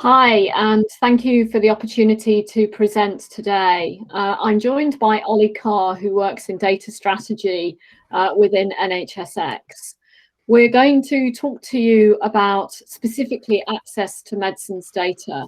Hi, and thank you for the opportunity to present today. I'm joined by Olly Carr, who works in data strategy within NHSX. We're going to talk to you about specifically access to medicines data.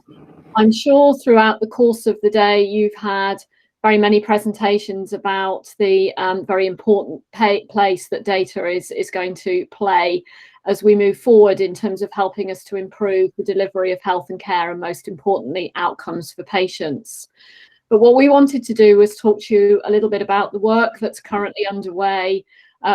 I'm sure throughout the course of the day you've had very many presentations about the very important place that data is going to play as we move forward in terms of helping us to improve the delivery of health and care, and most importantly, outcomes for patients. But what we wanted to do was talk to you a little bit about the work that's currently underway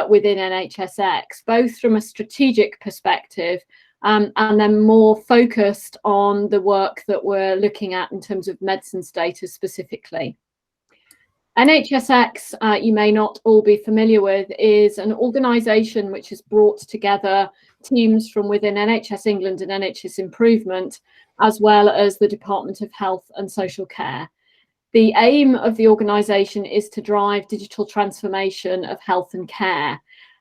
within NHSX, both from a strategic perspective and then more focused on the work that we're looking at in terms of medicines data specifically. NHSX, you may not all be familiar with, is an organisation which has brought together teams from within NHS England and NHS Improvement, as well as the Department of Health and Social Care. The aim of the organisation is to drive digital transformation of health and care.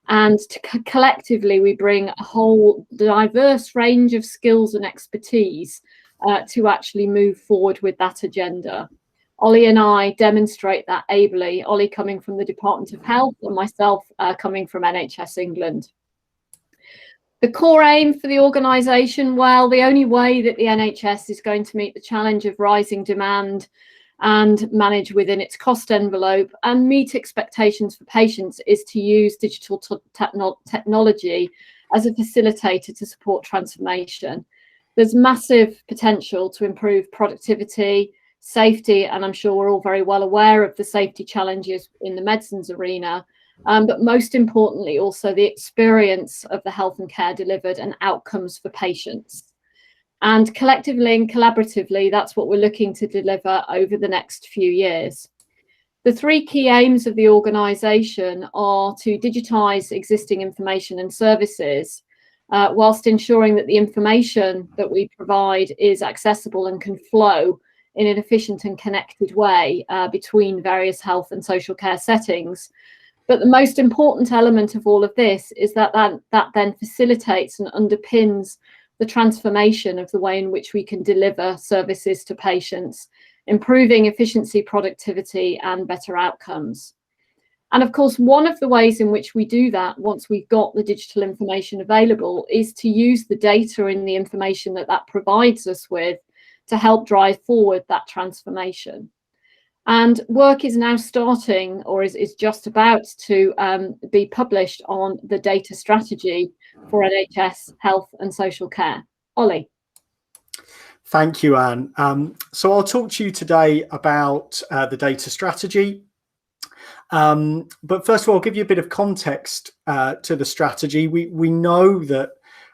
And collectively, we bring a whole diverse range of skills and expertise to actually move forward with that agenda. Olly and I demonstrate that ably, Olly coming from the Department of Health and myself coming from NHS England. The core aim for the organisation, well, the only way that the NHS is going to meet the challenge of rising demand and manage within its cost envelope and meet expectations for patients is to use digital technology as a facilitator to support transformation. There's massive potential to improve productivity, safety, and I'm sure we're all very well aware of the safety challenges in the medicines arena, but most importantly also the experience of the health and care delivered and outcomes for patients. And collectively and collaboratively, that's what we're looking to deliver over the next few years. The three key aims of the organisation are to digitise existing information and services, whilst ensuring that the information that we provide is accessible and can flow in an efficient and connected way between various health and social care settings. But the most important element of all of this is that then facilitates and underpins the transformation of the way in which we can deliver services to patients, improving efficiency, productivity, and better outcomes. And of course, one of the ways in which we do that, once we've got the digital information available, is to use the data and the information that provides us with to help drive forward that transformation. And work is now starting, or is just about to be published on the data strategy for NHS Health and Social Care. Olly. Thank you, Anne. So I'll talk to you today about the data strategy. But first of all, I'll give you a bit of context to the strategy. We know that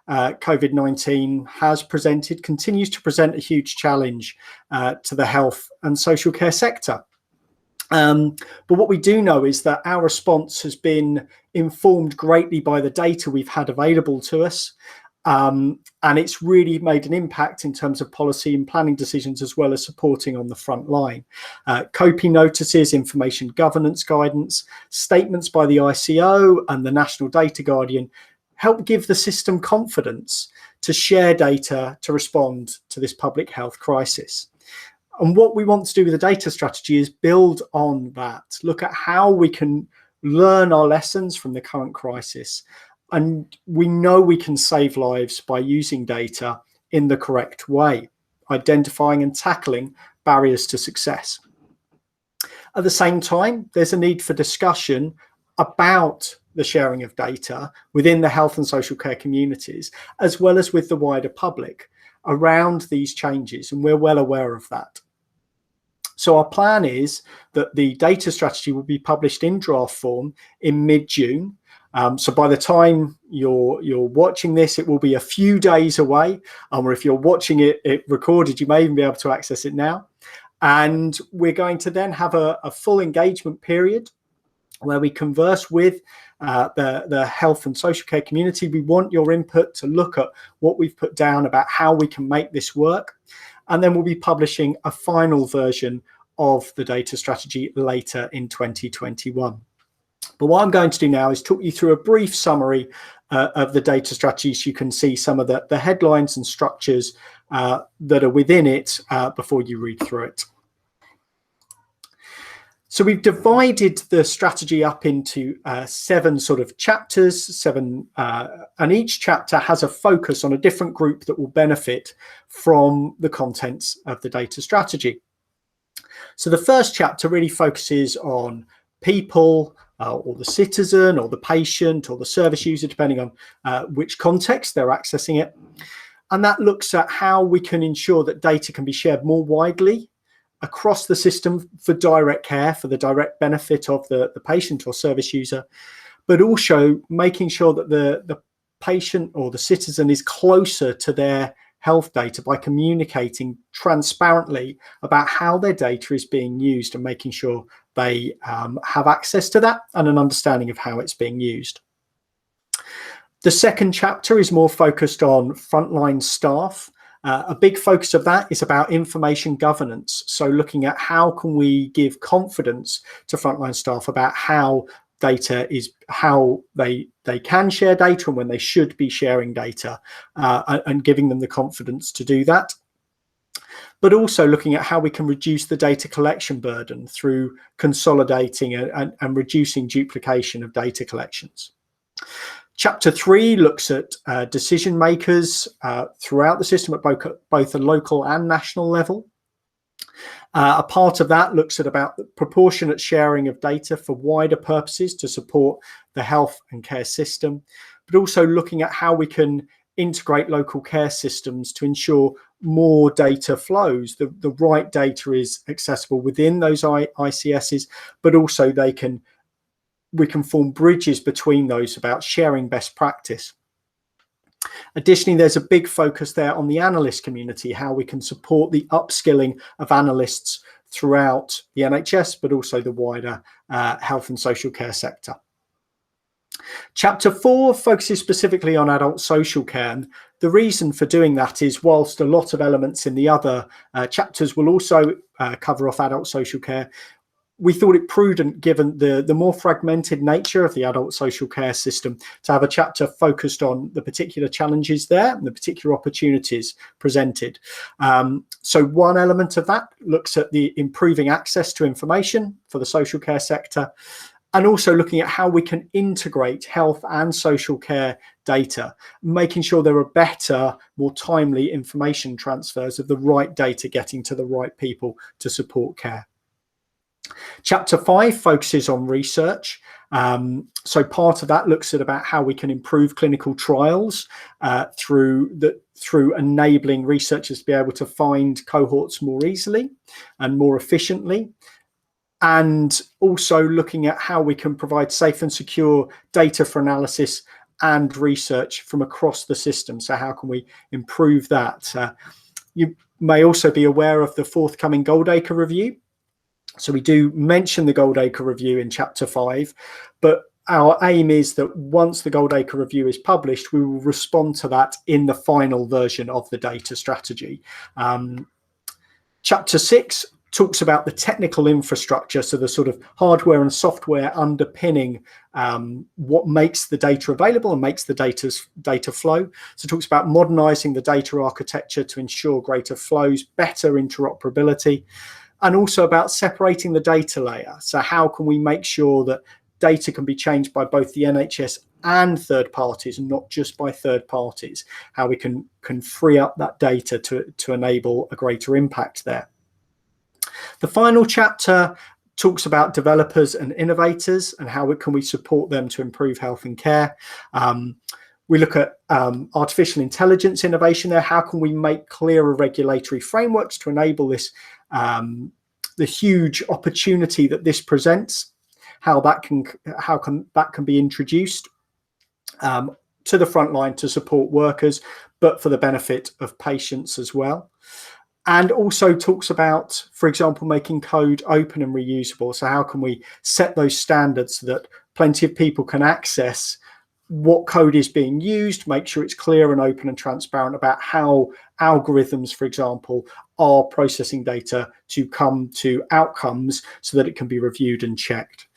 COVID-19 continues to present a huge challenge to the health and social care sector. But what we do know is that our response has been informed greatly by the data we've had available to us. And it's really made an impact in terms of policy and planning decisions, as well as supporting on the front line. Coping notices, information governance guidance, statements by the ICO and the National Data Guardian help give the system confidence to share data to respond to this public health crisis. And what we want to do with the data strategy is build on that, look at how we can learn our lessons from the current crisis. And we know we can save lives by using data in the correct way, identifying and tackling barriers to success. At the same time, there's a need for discussion about the sharing of data within the health and social care communities, as well as with the wider public around these changes, and we're well aware of that. So our plan is that the data strategy will be published in draft form in mid-June. So by the time you're watching this, it will be a few days away, or if you're watching it recorded, you may even be able to access it now. And we're going to then have a full engagement period where we converse with the health and social care community. We want your input to look at what we've put down about how we can make this work. And then we'll be publishing a final version of the data strategy later in 2021. But what I'm going to do now is talk you through a brief summary of the data strategies, you can see some of the headlines and structures that are within it before you read through it. So we've divided the strategy up into 7 sort of chapters, and each chapter has a focus on a different group that will benefit from the contents of the data strategy. So the first chapter really focuses on people, or the citizen, or the patient, or the service user, depending on which context they're accessing it. And that looks at how we can ensure that data can be shared more widely across the system for direct care, for the direct benefit of the patient or service user, but also making sure that the patient or the citizen is closer to their health data by communicating transparently about how their data is being used and making sure they have access to that and an understanding of how it's being used. The second chapter is more focused on frontline staff. A big focus of that is about information governance. So looking at how can we give confidence to frontline staff about how data is, how they can share data and when they should be sharing data, and giving them the confidence to do that. But also looking at how we can reduce the data collection burden through consolidating and reducing duplication of data collections. Chapter 3 looks at decision makers throughout the system at both a local and national level. A part of that looks at about the proportionate sharing of data for wider purposes to support the health and care system, but also looking at how we can integrate local care systems to ensure more data flows. The right data is accessible within those ICSs, but also we can form bridges between those about sharing best practice. Additionally, there's a big focus there on the analyst community, how we can support the upskilling of analysts throughout the NHS, but also the wider health and social care sector. Chapter 4 focuses specifically on adult social care. And the reason for doing that is, whilst a lot of elements in the other chapters will also cover off adult social care, we thought it prudent, given the more fragmented nature of the adult social care system, to have a chapter focused on the particular challenges there and the particular opportunities presented. So one element of that looks at the improving access to information for the social care sector, and also looking at how we can integrate health and social care data, making sure there are better, more timely information transfers of the right data getting to the right people to support care. Chapter 5 focuses on research. So part of that looks at about how we can improve clinical trials through enabling researchers to be able to find cohorts more easily and more efficiently, and also looking at how we can provide safe and secure data for analysis and research from across the system. So how can we improve that? You may also be aware of the forthcoming Goldacre review. So we do mention the Goldacre review in chapter 5, but our aim is that once the Goldacre review is published, we will respond to that in the final version of the data strategy. Chapter 6 talks about the technical infrastructure, so the sort of hardware and software underpinning what makes the data available and makes the data flow. So it talks about modernizing the data architecture to ensure greater flows, better interoperability, and also about separating the data layer. So how can we make sure that data can be changed by both the NHS and third parties, and not just by third parties? How we can free up that data to enable a greater impact there. The final chapter talks about developers and innovators and how can we support them to improve health and care. We look at artificial intelligence innovation there. How can we make clearer regulatory frameworks to enable this, the huge opportunity that this presents, how that can be introduced to the front line to support workers, but for the benefit of patients as well. And also talks about, for example, making code open and reusable. So how can we set those standards so that plenty of people can access what code is being used, make sure it's clear and open and transparent about how algorithms, for example, are processing data to come to outcomes so that it can be reviewed and checked.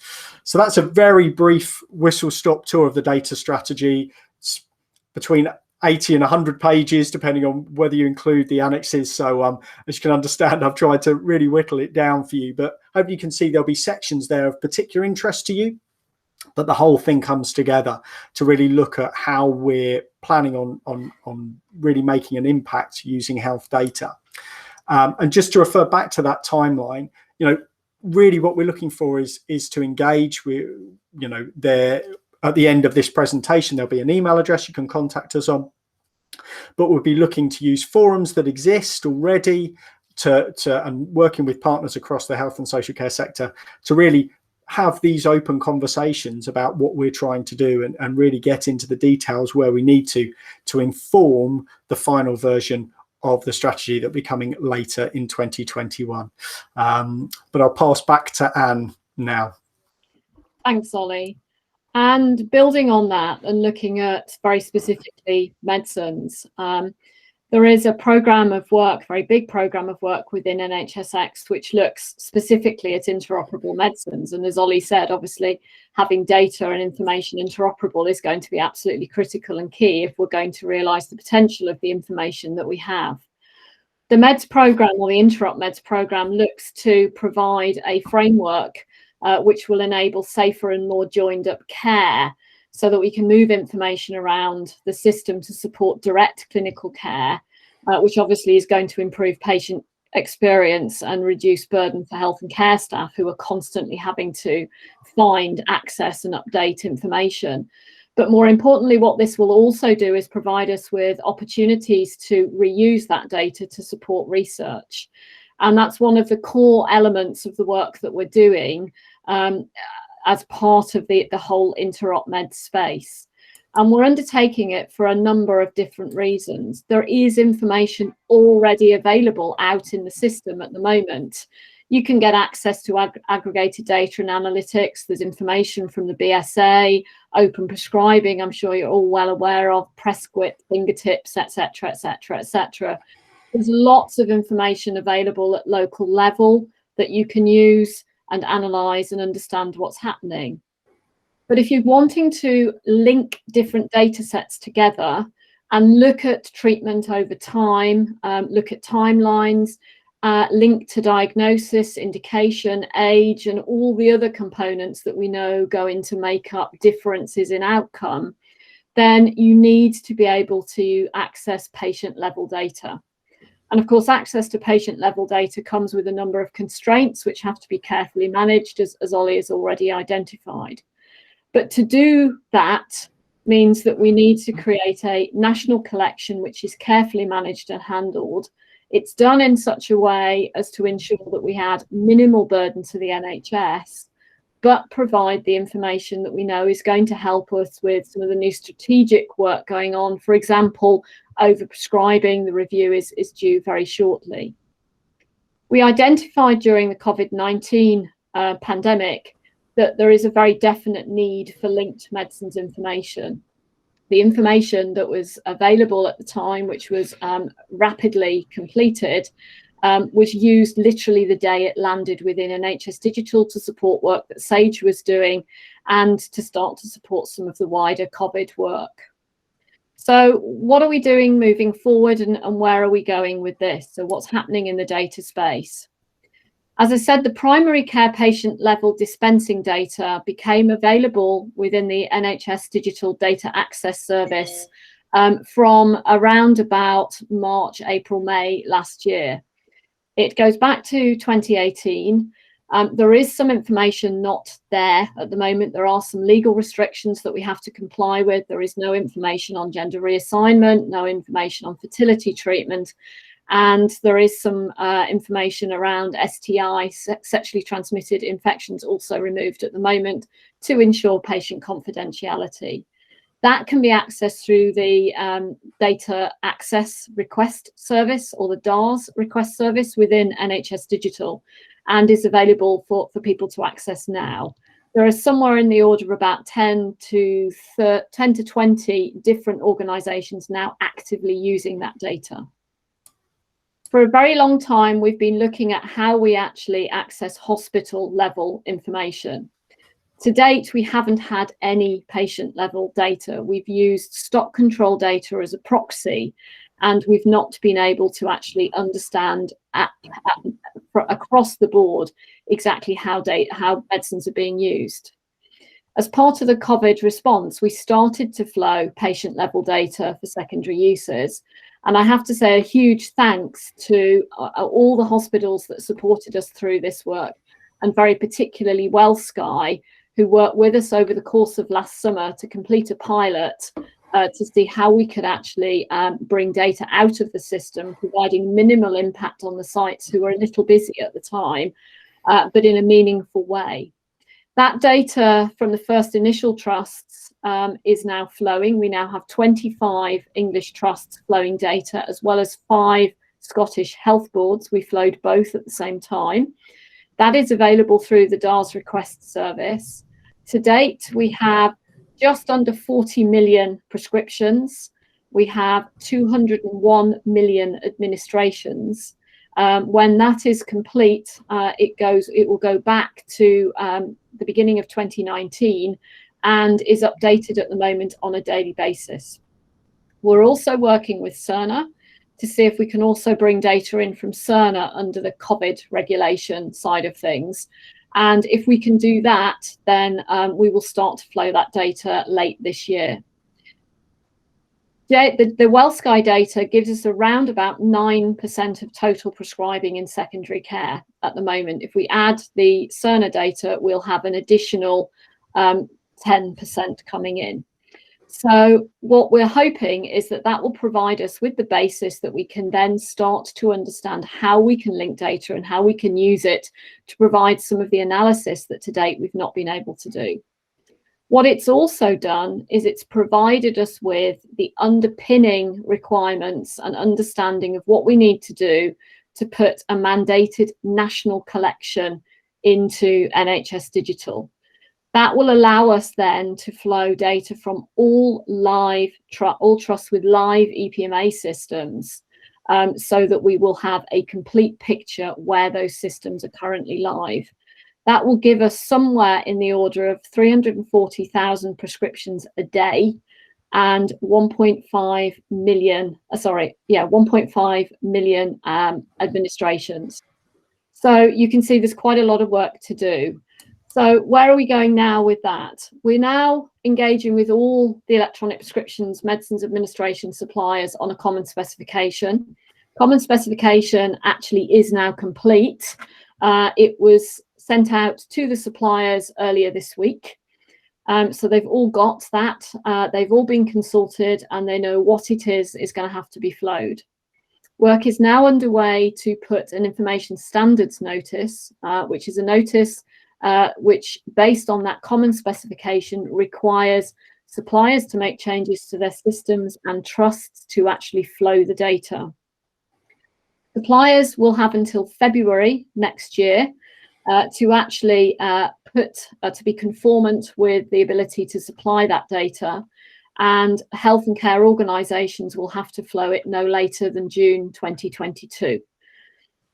So that's a very brief whistle-stop tour of the data strategy. it's between 80 and 100 pages, depending on whether you include the annexes. So as you can understand, I've tried to really whittle it down for you, but hope you can see there'll be sections there of particular interest to you. But the whole thing comes together to really look at how we're planning on really making an impact using health data. And just to refer back to that timeline, really what we're looking for is to engage with, there at the end of this presentation, there'll be an email address you can contact us on, but we'll be looking to use forums that exist already and working with partners across the health and social care sector to really have these open conversations about what we're trying to do and really get into the details where we need to inform the final version of the strategy that'll be coming later in 2021. But I'll pass back to Anne now. Thanks, Olly. And building on that and looking at very specifically medicines, there is a program of work, very big program of work within NHSX, which looks specifically at interoperable medicines. And as Olly said, obviously having data and information interoperable is going to be absolutely critical and key if we're going to realise the potential of the information that we have. The MEDS program, or the Interop MEDS program, looks to provide a framework which will enable safer and more joined up care, so that we can move information around the system to support direct clinical care, which obviously is going to improve patient experience and reduce burden for health and care staff who are constantly having to find, access and update information. But more importantly, what this will also do is provide us with opportunities to reuse that data to support research. And that's one of the core elements of the work that we're doing as part of the whole Interop Med space. And we're undertaking it for a number of different reasons. There is information already available out in the system at the moment. You can get access to aggregated data and analytics. There's information from the BSA, open prescribing, I'm sure you're all well aware of, Prescript, fingertips, etc., etc., etc. There's lots of information available at local level that you can use and analyse and understand what's happening. But if you're wanting to link different data sets together and look at treatment over time, look at timelines, link to diagnosis, indication, age, and all the other components that we know go into make up differences in outcome, then you need to be able to access patient level data. And of course, access to patient level data comes with a number of constraints which have to be carefully managed, as Olly has already identified. But to do that means that we need to create a national collection which is carefully managed and handled. It's done in such a way as to ensure that we had minimal burden to the NHS, but provide the information that we know is going to help us with some of the new strategic work going on. For example, overprescribing, the review is due very shortly. We identified during the COVID-19 pandemic that there is a very definite need for linked medicines information. The information that was available at the time, which was rapidly completed, was used literally the day it landed within NHS Digital to support work that Sage was doing and to start to support some of the wider COVID work. So what are we doing moving forward and where are we going with this? So what's happening in the data space? As I said, the primary care patient level dispensing data became available within the NHS Digital Data Access Service from around about March, April, May last year. It goes back to 2018. There is some information not there at the moment. There are some legal restrictions that we have to comply with. There is no information on gender reassignment, no information on fertility treatment. And there is some information around STI, sexually transmitted infections, also removed at the moment to ensure patient confidentiality. That can be accessed through the Data Access Request Service, or the DARS request service within NHS Digital, and is available for people to access now. There are somewhere in the order of about 10 to 20 different organisations now actively using that data. For a very long time, we've been looking at how we actually access hospital level information. To date, we haven't had any patient level data. We've used stock control data as a proxy, and we've not been able to actually understand across the board exactly how medicines are being used. As part of the COVID response, we started to flow patient level data for secondary uses. And I have to say a huge thanks to all the hospitals that supported us through this work, and very particularly WellSky, who worked with us over the course of last summer to complete a pilot to see how we could actually bring data out of the system, providing minimal impact on the sites who were a little busy at the time, but in a meaningful way. That data from the first initial trusts is now flowing. We now have 25 English trusts flowing data, as well as 5 Scottish health boards. We flowed both at the same time. That is available through the DARS request service. To date, we have just under 40 million prescriptions. We have 201 million administrations. When that is complete, it will go back to the beginning of 2019 and is updated at the moment on a daily basis. We're also working with Cerner to see if we can also bring data in from Cerner under the COVID regulation side of things. And if we can do that, then we will start to flow that data late this year. The WellSky data gives us around about 9% of total prescribing in secondary care at the moment. If we add the Cerner data, we'll have an additional 10% coming in. So what we're hoping is that that will provide us with the basis that we can then start to understand how we can link data and how we can use it to provide some of the analysis that to date we've not been able to do. What it's also done is it's provided us with the underpinning requirements and understanding of what we need to do to put a mandated national collection into NHS Digital. That will allow us then to flow data from all trusts with live EPMA systems, so that we will have a complete picture where those systems are currently live. That will give us somewhere in the order of 340,000 prescriptions a day and 1.5 million administrations. So you can see there's quite a lot of work to do. So where are we going now with that? We're now engaging with all the electronic prescriptions medicines administration suppliers on a common specification. Common specification actually is now complete. It was sent out to the suppliers earlier this week. So they've all got that. They've all been consulted and they know what it is going to have to be flowed. Work is now underway to put an information standards notice, which is a notice which, based on that common specification, requires suppliers to make changes to their systems and trusts to actually flow the data. Suppliers will have until February next year to actually to be conformant with the ability to supply that data, and health and care organisations will have to flow it no later than June 2022.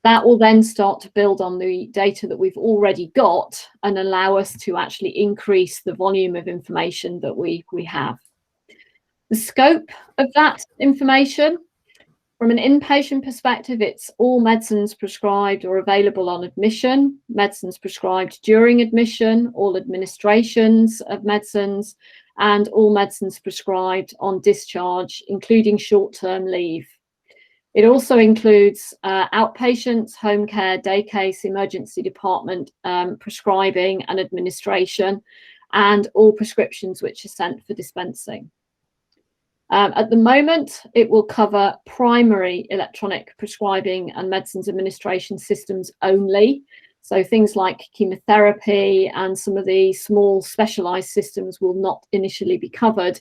That will then start to build on the data that we've already got and allow us to actually increase the volume of information that we have. The scope of that information, from an inpatient perspective, it's all medicines prescribed or available on admission, medicines prescribed during admission, all administrations of medicines, and all medicines prescribed on discharge, including short-term leave. It also includes outpatients, home care, day case, emergency department prescribing and administration, and all prescriptions which are sent for dispensing. At the moment, it will cover primary electronic prescribing and medicines administration systems only. So things like chemotherapy and some of the small specialised systems will not initially be covered,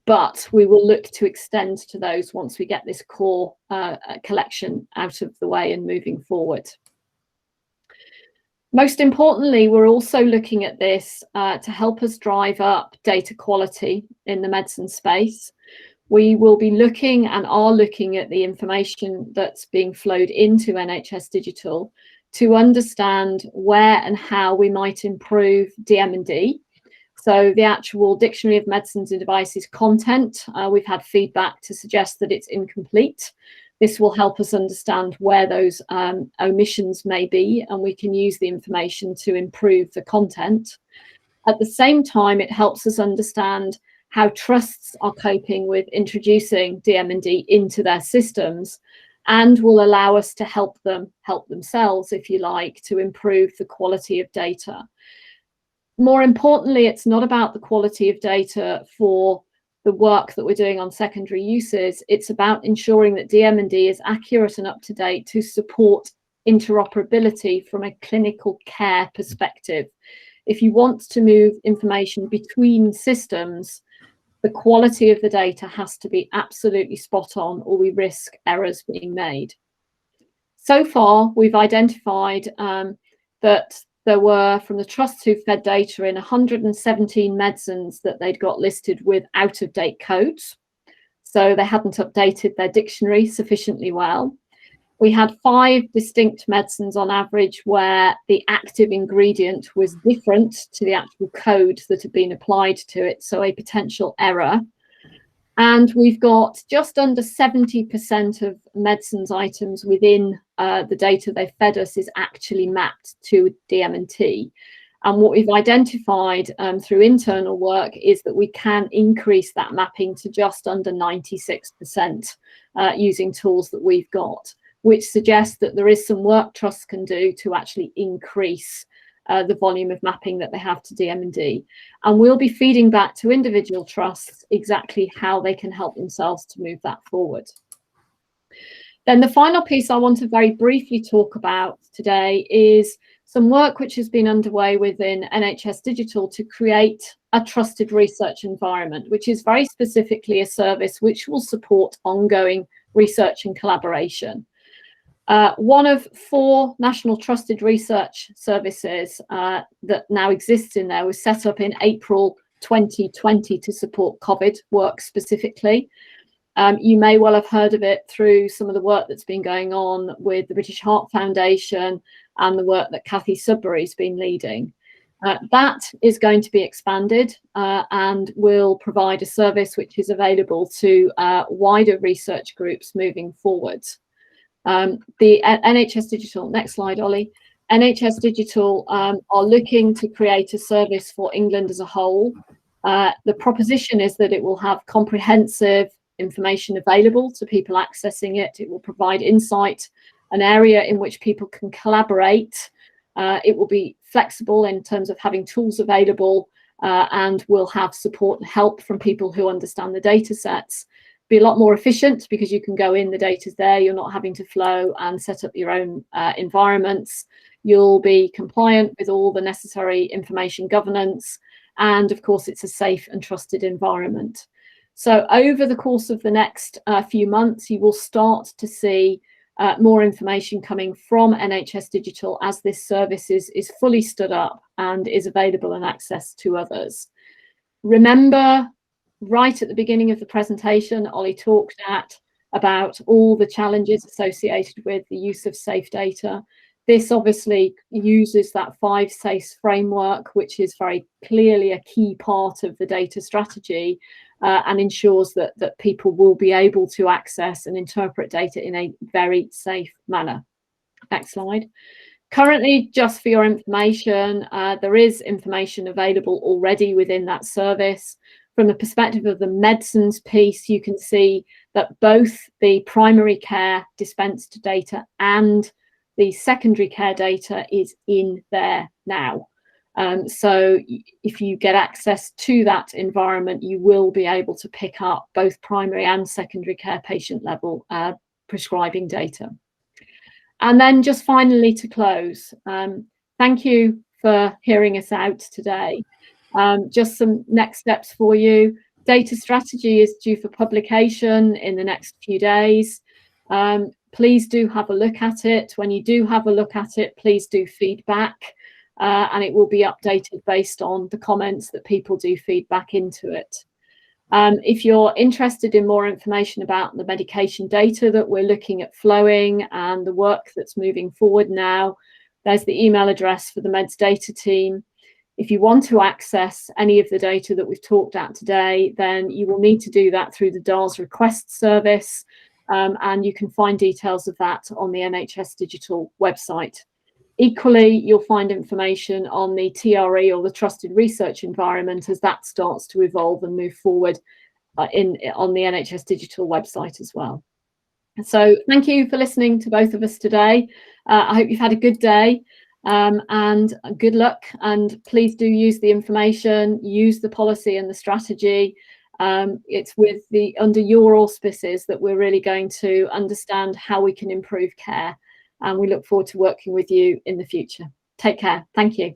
but we will look to extend to those once we get this core collection out of the way and moving forward. Most importantly, we're also looking at this to help us drive up data quality in the medicine space. We will be looking and are looking at the information that's being flowed into NHS Digital to understand where and how we might improve DM&D. So the actual Dictionary of Medicines and Devices content, we've had feedback to suggest that it's incomplete. This will help us understand where those omissions may be, and we can use the information to improve the content. At the same time, it helps us understand how trusts are coping with introducing DM&D into their systems, and will allow us to help themselves, if you like, to improve the quality of data. More importantly, it's not about the quality of data for the work that we're doing on secondary uses. It's about ensuring that DM&D is accurate and up to date to support interoperability from a clinical care perspective. If you want to move information between systems, the quality of the data has to be absolutely spot on, or we risk errors being made. So far, we've identified that there were, from the trusts who fed data in, 117 medicines that they'd got listed with out-of-date codes. So they hadn't updated their dictionary sufficiently well. We had 5 distinct medicines on average where the active ingredient was different to the actual code that had been applied to it, so a potential error. And we've got just under 70% of medicines items within the data they fed us is actually mapped to DM&T. And what we've identified through internal work is that we can increase that mapping to just under 96% using tools that we've got, which suggests that there is some work trusts can do to actually increase the volume of mapping that they have to DM&D. And we'll be feeding back to individual trusts exactly how they can help themselves to move that forward. Then the final piece I want to very briefly talk about today is some work which has been underway within NHS Digital to create a trusted research environment, which is very specifically a service which will support ongoing research and collaboration. One of 4 national trusted research services that now exists in there was set up in April 2020 to support COVID work specifically. You may well have heard of it through some of the work that's been going on with the British Heart Foundation and the work that Kathy Sudbury's been leading. That is going to be expanded and will provide a service which is available to wider research groups moving forward. The NHS Digital, next slide, Olly. NHS Digital are looking to create a service for England as a whole. The proposition is that it will have comprehensive information available to people accessing it. It will provide insight, an area in which people can collaborate. It will be flexible in terms of having tools available and will have support and help from people who understand the data sets. Be a lot more efficient because you can go in, the data's there, you're not having to flow and set up your own environments. You'll be compliant with all the necessary information governance, and of course it's a safe and trusted environment. So over the course of the next few months, you will start to see more information coming from NHS Digital as this service is fully stood up and is available and accessed to others. Remember, right at the beginning of the presentation, Olly talked about all the challenges associated with the use of safe data. This obviously uses that 5 SAFE framework, which is very clearly a key part of the data strategy and ensures that people will be able to access and interpret data in a very safe manner. Next slide. Currently, just for your information, there is information available already within that service. From the perspective of the medicines piece, you can see that both the primary care dispensed data and the secondary care data is in there now. So if you get access to that environment, you will be able to pick up both primary and secondary care patient level prescribing data. And then just finally to close, thank you for hearing us out today. Just some next steps for you. Data strategy is due for publication in the next few days. Please do have a look at it. When you do have a look at it, please do feedback and it will be updated based on the comments that people do feedback into it. If you're interested in more information about the medication data that we're looking at flowing and the work that's moving forward now, There's the email address for the Meds data team. If you want to access any of the data that we've talked at today, then you will need to do that through the DARS request service, and you can find details of that on the NHS Digital website. Equally, you'll find information on the TRE, or the Trusted Research Environment, as that starts to evolve and move forward on the NHS Digital website as well. So thank you for listening to both of us today. I hope you've had a good day. And good luck, and please do use the information, use the policy and the strategy. It's under your auspices that we're really going to understand how we can improve care, and we look forward to working with you in the future. Take care. Thank you.